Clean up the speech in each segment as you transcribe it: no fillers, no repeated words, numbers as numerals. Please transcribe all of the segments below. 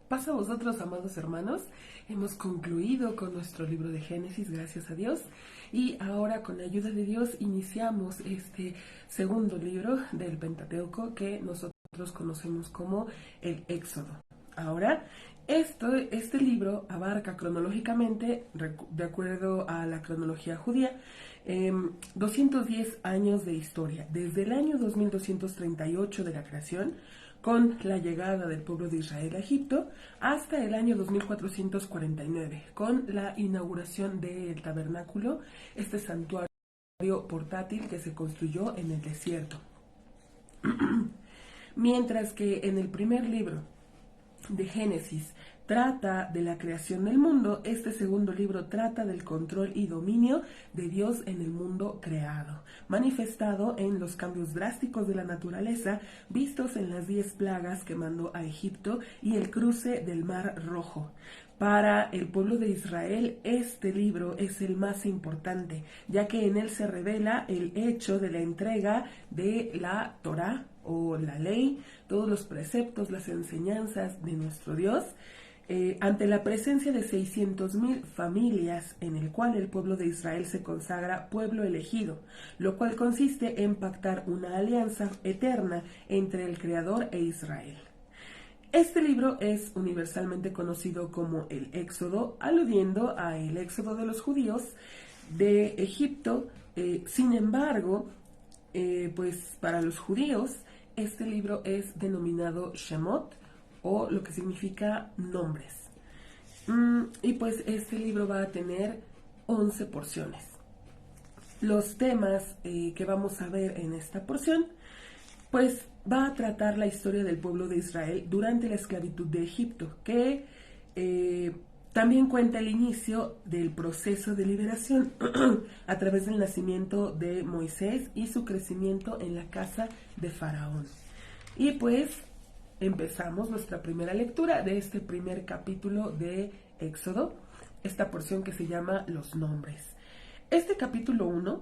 Pasa a vosotros, amados hermanos. Hemos concluido con nuestro libro de Génesis, gracias a Dios. Y ahora, con la ayuda de Dios, iniciamos este segundo libro del Pentateuco que nosotros conocemos como el Éxodo. Ahora, este libro abarca cronológicamente, de acuerdo a la cronología judía, 210 años de historia, desde el año 2238 de la creación, con la llegada del pueblo de Israel a Egipto, hasta el año 2449, con la inauguración del tabernáculo, este santuario portátil que se construyó en el desierto. Mientras que en el primer libro de Génesis trata de la creación del mundo, este segundo libro trata del control y dominio de Dios en el mundo creado, manifestado en los cambios drásticos de la naturaleza vistos en las 10 plagas que mandó a Egipto y el cruce del Mar Rojo. Para el pueblo de Israel, este libro es el más importante, ya que en él se revela el hecho de la entrega de la Torá o la ley, todos los preceptos, las enseñanzas de nuestro Dios, ante la presencia de 600,000 familias, en el cual el pueblo de Israel se consagra pueblo elegido, lo cual consiste en pactar una alianza eterna entre el Creador e Israel. Este libro es universalmente conocido como el Éxodo, aludiendo a el éxodo de los judíos de Egipto. Sin embargo, pues para los judíos, este libro es denominado Shemot, o lo que significa nombres. Y pues este libro va a tener 11 porciones. Los temas que vamos a ver en esta porción, pues va a tratar la historia del pueblo de Israel durante la esclavitud de Egipto, que también cuenta el inicio del proceso de liberación a través del nacimiento de Moisés y su crecimiento en la casa de Faraón. Y pues empezamos nuestra primera lectura de este primer capítulo de Éxodo, esta porción que se llama Los Nombres. Este capítulo 1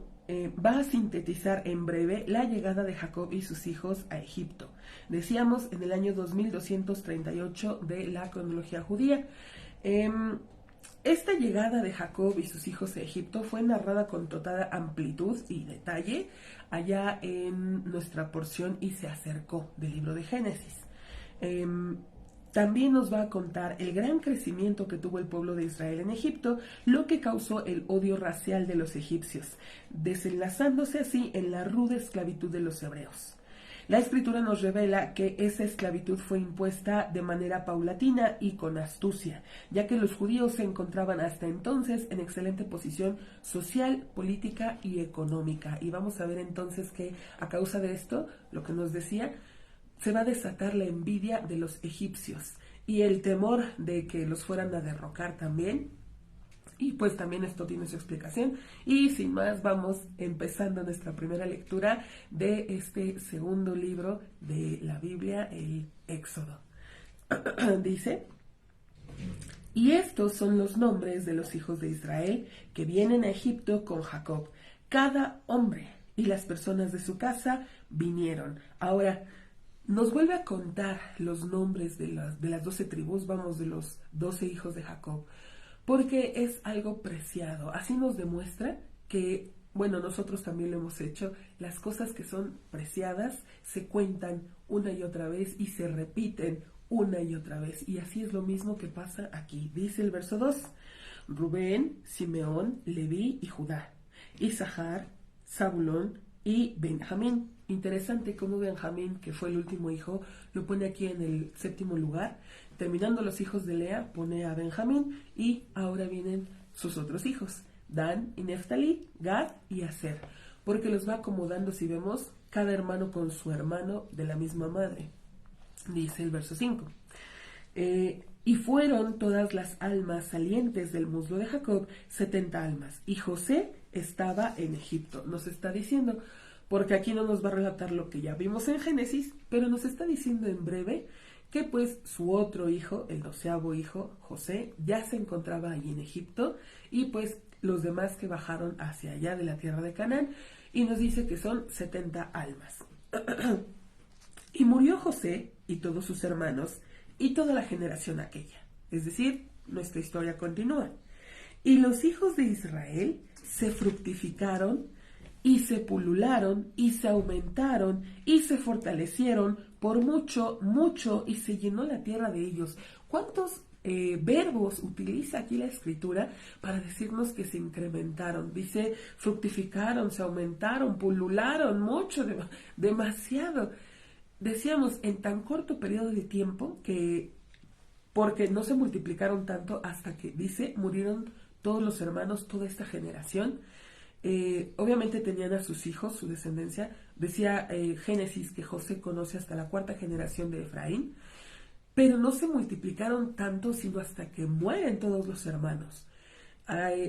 va a sintetizar en breve la llegada de Jacob y sus hijos a Egipto. Decíamos en el año 2238 de la cronología judía. Esta llegada de Jacob y sus hijos a Egipto fue narrada con total amplitud y detalle allá en nuestra porción Y se acercó del libro de Génesis. También nos va a contar el gran crecimiento que tuvo el pueblo de Israel en Egipto, lo que causó el odio racial de los egipcios, desenlazándose así en la ruda esclavitud de los hebreos. La escritura nos revela que esa esclavitud fue impuesta de manera paulatina y con astucia, ya que los judíos se encontraban hasta entonces en excelente posición social, política y económica. Y vamos a ver entonces que a causa de esto, lo que nos decía, se va a desatar la envidia de los egipcios y el temor de que los fueran a derrocar también. Y pues también esto tiene su explicación. Y sin más, vamos empezando nuestra primera lectura de este segundo libro de la Biblia, el Éxodo. Dice: y estos son los nombres de los hijos de Israel que vienen a Egipto con Jacob. Cada hombre y las personas de su casa vinieron. Ahora nos vuelve a contar los nombres de las 12 tribus, vamos, de los 12 hijos de Jacob, porque es algo preciado. Así nos demuestra que, bueno, nosotros también lo hemos hecho, las cosas que son preciadas se cuentan una y otra vez y se repiten una y otra vez. Y así es lo mismo que pasa aquí. Dice el verso 2, Rubén, Simeón, Leví y Judá, Isahar, Zabulón y Benjamín. Interesante cómo Benjamín, que fue el último hijo, lo pone aquí en el 7º lugar. Terminando los hijos de Lea, pone a Benjamín y ahora vienen sus otros hijos, Dan y Neftalí, Gad y Aser, porque los va acomodando, si vemos, cada hermano con su hermano de la misma madre. Dice el verso 5. Y fueron todas las almas salientes del muslo de Jacob, 70 almas. Y José estaba en Egipto. Nos está diciendo, porque aquí no nos va a relatar lo que ya vimos en Génesis, pero nos está diciendo en breve que pues su otro hijo, el 12º hijo, José, ya se encontraba allí en Egipto, y pues los demás que bajaron hacia allá de la tierra de Canaán, y nos dice que son 70 almas. Y murió José y todos sus hermanos, y toda la generación aquella. Es decir, nuestra historia continúa. Y los hijos de Israel se fructificaron y se pulularon y se aumentaron y se fortalecieron por mucho, mucho, y se llenó la tierra de ellos. ¿Cuántos verbos utiliza aquí la escritura para decirnos que se incrementaron? Dice, fructificaron, se aumentaron, pulularon mucho, demasiado. Decíamos, en tan corto periodo de tiempo que, porque no se multiplicaron tanto hasta que, dice, murieron todos los hermanos, toda esta generación. Obviamente tenían a sus hijos, su descendencia. Decía Génesis que José conoce hasta la 4ª generación de Efraín, pero no se multiplicaron tanto sino hasta que mueren todos los hermanos.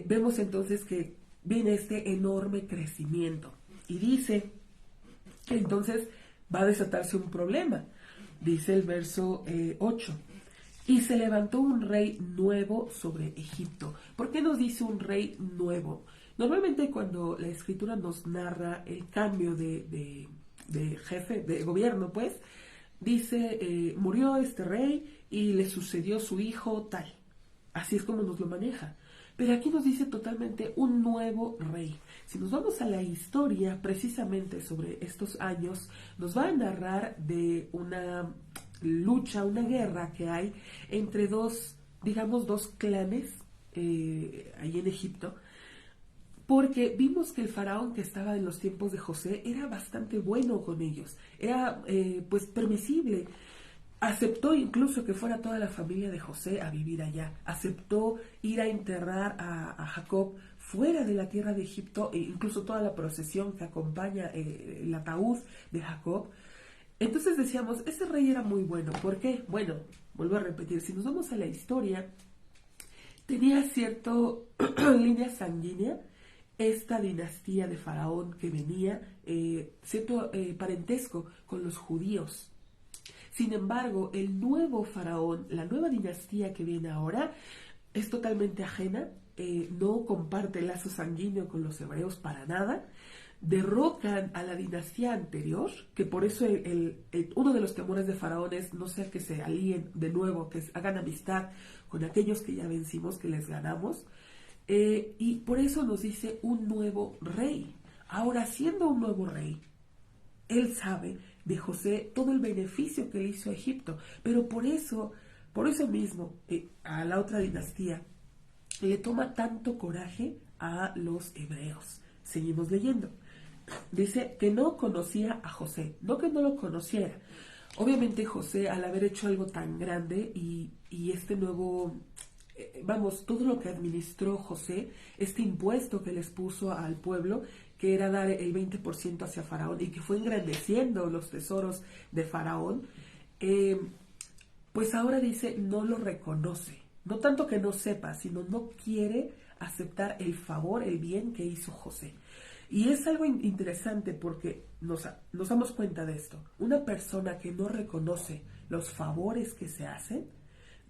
Vemos entonces que viene este enorme crecimiento y dice que entonces va a desatarse un problema. Dice el verso 8. Y se levantó un rey nuevo sobre Egipto. ¿Por qué nos dice un rey nuevo? Normalmente cuando la escritura nos narra el cambio de jefe, de gobierno, pues, dice, murió este rey y le sucedió su hijo tal. Así es como nos lo maneja. Pero aquí nos dice totalmente un nuevo rey. Si nos vamos a la historia, precisamente sobre estos años, nos va a narrar de una lucha, una guerra que hay entre dos clanes ahí en Egipto, porque vimos que el faraón que estaba en los tiempos de José era bastante bueno con ellos, era pues permisible, aceptó incluso que fuera toda la familia de José a vivir allá, aceptó ir a enterrar a Jacob fuera de la tierra de Egipto, e incluso toda la procesión que acompaña el ataúd de Jacob. Entonces decíamos, ese rey era muy bueno. ¿Por qué? Bueno, vuelvo a repetir, si nos vamos a la historia, tenía cierta línea sanguínea, esta dinastía de Faraón que venía, cierto parentesco con los judíos. Sin embargo, el nuevo Faraón, la nueva dinastía que viene ahora, es totalmente ajena, no comparte lazo sanguíneo con los hebreos para nada. Derrocan a la dinastía anterior, que por eso uno de los temores de Faraón es no sea que se alíen de nuevo, que hagan amistad con aquellos que ya vencimos, que les ganamos, y por eso nos dice un nuevo rey. Ahora, siendo un nuevo rey, él sabe de José todo el beneficio que le hizo a Egipto, pero por eso mismo, a la otra dinastía le toma tanto coraje a los hebreos. Seguimos leyendo. Dice que no conocía a José, no que no lo conociera. Obviamente José, al haber hecho algo tan grande y este nuevo, todo lo que administró José, este impuesto que les puso al pueblo, que era dar el 20% hacia Faraón y que fue engrandeciendo los tesoros de Faraón, pues ahora dice, no lo reconoce. No tanto que no sepa, sino no quiere aceptar el favor, el bien que hizo José. Y es algo interesante porque nos damos cuenta de esto. Una persona que no reconoce los favores que se hacen,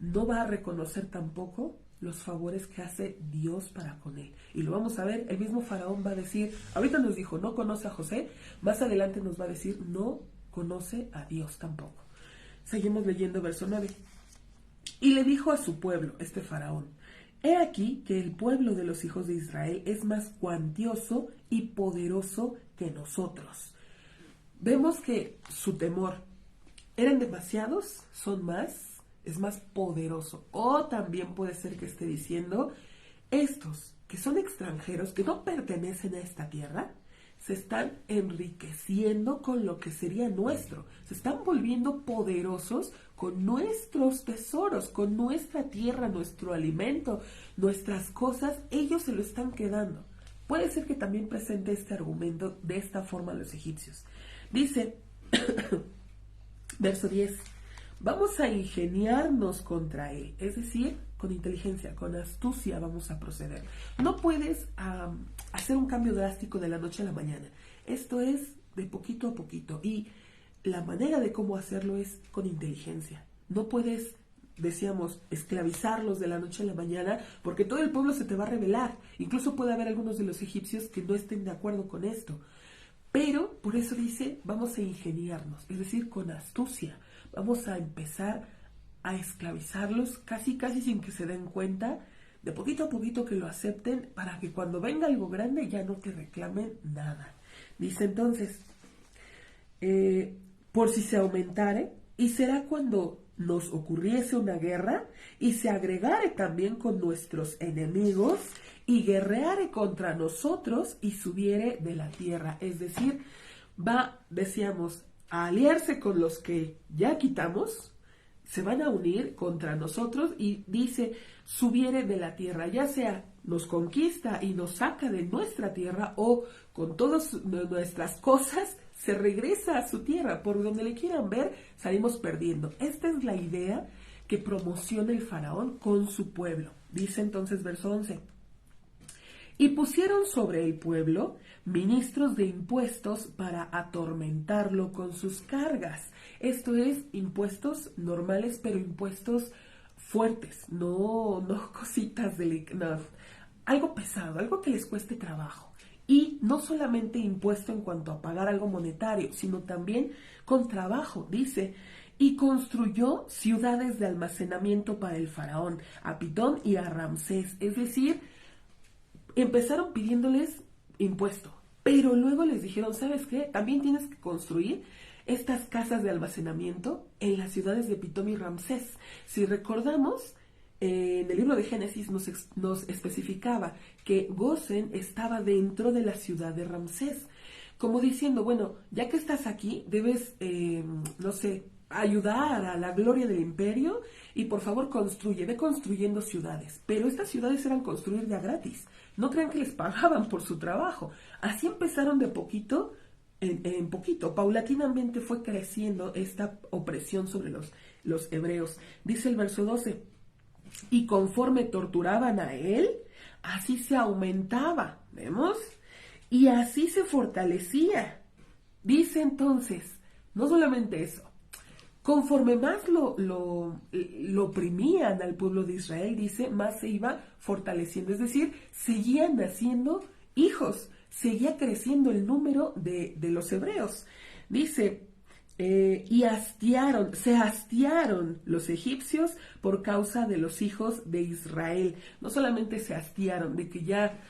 no va a reconocer tampoco los favores que hace Dios para con él. Y lo vamos a ver, el mismo Faraón va a decir, ahorita nos dijo, no conoce a José, más adelante nos va a decir, no conoce a Dios tampoco. Seguimos leyendo verso 9. Y le dijo a su pueblo, este Faraón, he aquí que el pueblo de los hijos de Israel es más cuantioso y poderoso que nosotros. Vemos que su temor, eran demasiados, son más, es más poderoso. O también puede ser que esté diciendo, estos que son extranjeros, que no pertenecen a esta tierra, se están enriqueciendo con lo que sería nuestro. Se están volviendo poderosos con nuestros tesoros, con nuestra tierra, nuestro alimento, nuestras cosas. Ellos se lo están quedando. Puede ser que también presente este argumento de esta forma a los egipcios. Dice, verso 10, vamos a ingeniarnos contra él, es decir, con inteligencia, con astucia vamos a proceder. No puedes hacer un cambio drástico de la noche a la mañana. Esto es de poquito a poquito y la manera de cómo hacerlo es con inteligencia. No puedes, decíamos, esclavizarlos de la noche a la mañana porque todo el pueblo se te va a rebelar. Incluso puede haber algunos de los egipcios que no estén de acuerdo con esto. Pero por eso dice, vamos a ingeniarnos, es decir, con astucia. Vamos a empezar a esclavizarlos casi casi sin que se den cuenta, de poquito a poquito que lo acepten para que cuando venga algo grande ya no te reclamen nada. Dice entonces, por si se aumentare, y será cuando nos ocurriese una guerra, y se agregare también con nuestros enemigos, y guerreare contra nosotros, y subiere de la tierra. Es decir, va, decíamos, a aliarse con los que ya quitamos, se van a unir contra nosotros, y dice, subiere de la tierra, ya sea nos conquista y nos saca de nuestra tierra, o con todas nuestras cosas se regresa a su tierra. Por donde le quieran ver, salimos perdiendo. Esta es la idea que promociona el faraón con su pueblo. Dice entonces verso 11. Y pusieron sobre el pueblo ministros de impuestos para atormentarlo con sus cargas. Esto es, impuestos normales, pero impuestos fuertes, no cositas no, algo pesado, algo que les cueste trabajo. Y no solamente impuesto en cuanto a pagar algo monetario, sino también con trabajo, dice. Y construyó ciudades de almacenamiento para el faraón, a Pitón y a Ramsés. Es decir, empezaron pidiéndoles impuesto, pero luego les dijeron, ¿sabes qué? También tienes que construir estas casas de almacenamiento en las ciudades de Pitón y Ramsés. Si recordamos, en el libro de Génesis nos especificaba que Gosén estaba dentro de la ciudad de Ramsés, como diciendo, bueno, ya que estás aquí, debes, no sé, ayudar a la gloria del imperio y por favor ve construyendo ciudades. Pero estas ciudades eran construir ya gratis, no crean que les pagaban por su trabajo. Así empezaron de poquito en poquito, paulatinamente fue creciendo esta opresión sobre los hebreos. Dice el verso 12, y conforme torturaban a él, así se aumentaba, ¿vemos? Y así se fortalecía. Dice entonces, no solamente eso, conforme más lo oprimían al pueblo de Israel, dice, más se iba fortaleciendo, es decir, seguían naciendo hijos, seguía creciendo el número de los hebreos. Dice, y se hastiaron los egipcios por causa de los hijos de Israel. No solamente se hastiaron, de que ya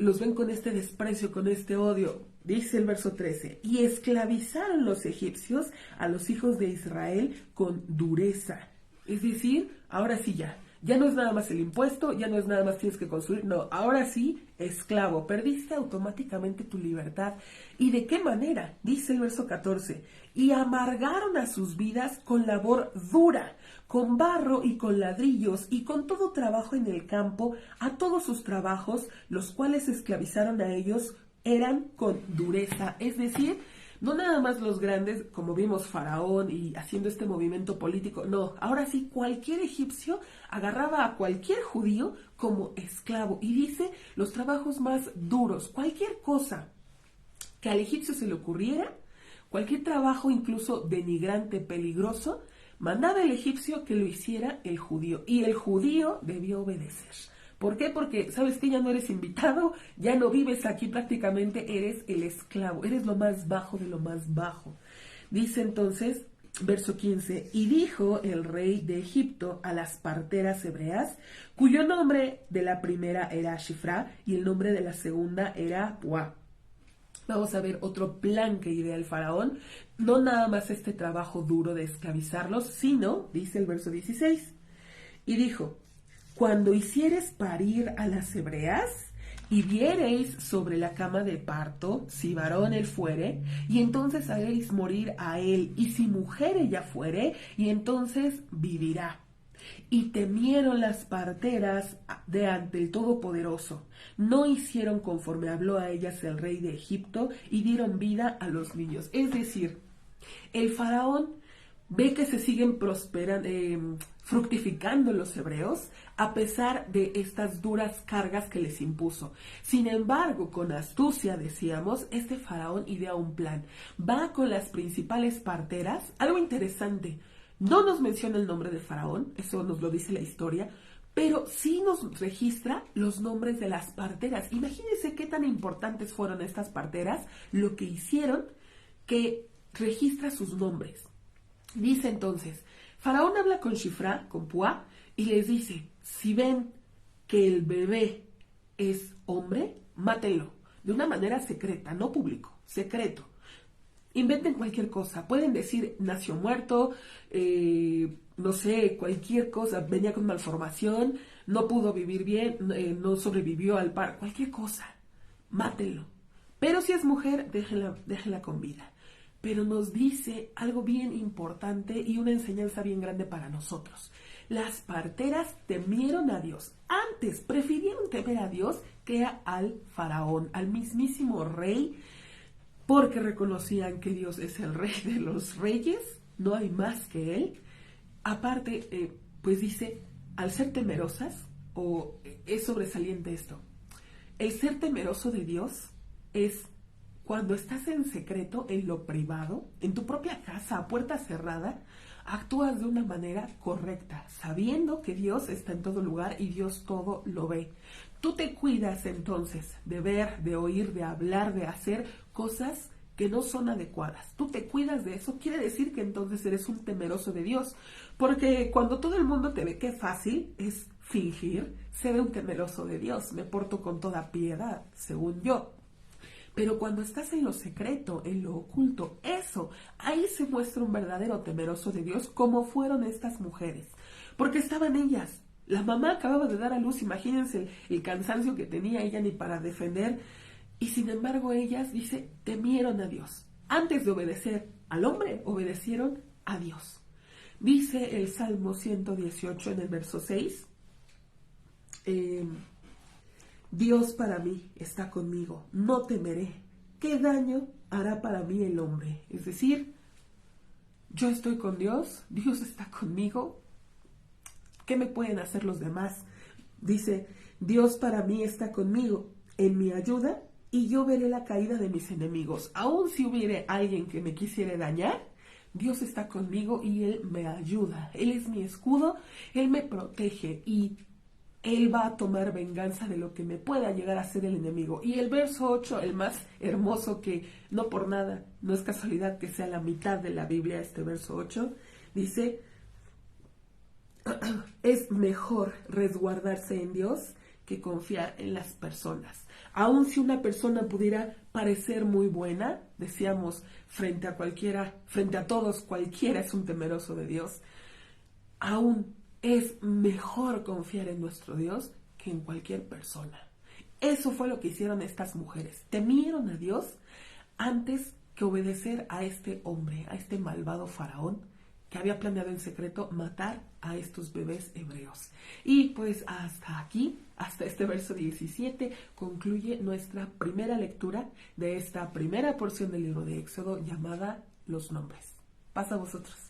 los ven con este desprecio, con este odio. Dice el verso 13, y esclavizaron los egipcios a los hijos de Israel con dureza. Es decir, ahora sí ya no es nada más el impuesto, ya no es nada más tienes que construir, no, ahora sí, esclavo, perdiste automáticamente tu libertad. ¿Y de qué manera? Dice el verso 14, y amargaron a sus vidas con labor dura, con barro y con ladrillos y con todo trabajo en el campo, a todos sus trabajos, los cuales esclavizaron a ellos, eran con dureza, es decir, no nada más los grandes, como vimos Faraón y haciendo este movimiento político, no, ahora sí cualquier egipcio agarraba a cualquier judío como esclavo y dice los trabajos más duros, cualquier cosa que al egipcio se le ocurriera, cualquier trabajo incluso denigrante, peligroso, mandaba el egipcio que lo hiciera el judío y el judío debió obedecer. ¿Por qué? Porque, ¿sabes qué? Ya no eres invitado, ya no vives aquí prácticamente, eres el esclavo, eres lo más bajo de lo más bajo. Dice entonces, verso 15, y dijo el rey de Egipto a las parteras hebreas, cuyo nombre de la primera era Shifra y el nombre de la segunda era Puá. Vamos a ver otro plan que idea el faraón, no nada más este trabajo duro de esclavizarlos, sino, dice el verso 16, y dijo, cuando hicieres parir a las hebreas y viereis sobre la cama de parto, si varón él fuere, y entonces haréis morir a él, y si mujer ella fuere, y entonces vivirá. Y temieron las parteras de ante el Todopoderoso, no hicieron conforme habló a ellas el rey de Egipto, y dieron vida a los niños. Es decir, el faraón ve que se siguen fructificando los hebreos a pesar de estas duras cargas que les impuso. Sin embargo, con astucia, decíamos, este faraón idea un plan. Va con las principales parteras. Algo interesante, no nos menciona el nombre de faraón, eso nos lo dice la historia, pero sí nos registra los nombres de las parteras. Imagínense qué tan importantes fueron estas parteras, lo que hicieron, que registra sus nombres. Dice entonces, Faraón habla con Shifra, con Puá, y les dice, si ven que el bebé es hombre, mátenlo. De una manera secreta, no público, secreto. Inventen cualquier cosa. Pueden decir, nació muerto, no sé, cualquier cosa. Venía con malformación, no pudo vivir bien, no sobrevivió al par. Cualquier cosa. Mátenlo. Pero si es mujer, déjenla con vida. Pero nos dice algo bien importante y una enseñanza bien grande para nosotros. Las parteras temieron a Dios. Antes prefirieron temer a Dios que al faraón, al mismísimo rey, porque reconocían que Dios es el rey de los reyes, no hay más que él. Aparte, pues dice, al ser temerosas, es sobresaliente esto, el ser temeroso de Dios es cuando estás en secreto, en lo privado, en tu propia casa, a puerta cerrada, actúas de una manera correcta, sabiendo que Dios está en todo lugar y Dios todo lo ve. Tú te cuidas entonces de ver, de oír, de hablar, de hacer cosas que no son adecuadas. Tú te cuidas de eso, quiere decir que entonces eres un temeroso de Dios. Porque cuando todo el mundo te ve, qué fácil es fingir ser un temeroso de Dios. Me porto con toda piedad, según yo. Pero cuando estás en lo secreto, en lo oculto, ahí se muestra un verdadero temeroso de Dios, como fueron estas mujeres. Porque estaban ellas. La mamá acababa de dar a luz, imagínense el cansancio que tenía ella ni para defender. Y sin embargo ellas, dice, temieron a Dios. Antes de obedecer al hombre, obedecieron a Dios. Dice el Salmo 118 en el verso 6. Dios para mí está conmigo, no temeré. ¿Qué daño hará para mí el hombre? Es decir, yo estoy con Dios, Dios está conmigo. ¿Qué me pueden hacer los demás? Dice, Dios para mí está conmigo, en mi ayuda, y yo veré la caída de mis enemigos. Aun si hubiere alguien que me quisiera dañar, Dios está conmigo y Él me ayuda. Él es mi escudo, Él me protege y Él va a tomar venganza de lo que me pueda llegar a ser el enemigo. Y el verso 8, el más hermoso, que no por nada, no es casualidad que sea la mitad de la Biblia, este verso 8, dice, es mejor resguardarse en Dios que confiar en las personas. Aun si una persona pudiera parecer muy buena, decíamos, frente a todos, cualquiera es un temeroso de Dios, aún es mejor confiar en nuestro Dios que en cualquier persona. Eso fue lo que hicieron estas mujeres. Temieron a Dios antes que obedecer a este hombre, a este malvado faraón que había planeado en secreto matar a estos bebés hebreos. Y pues hasta aquí, hasta este verso 17, concluye nuestra primera lectura de esta primera porción del libro de Éxodo llamada Los Nombres. Pasa a vosotros.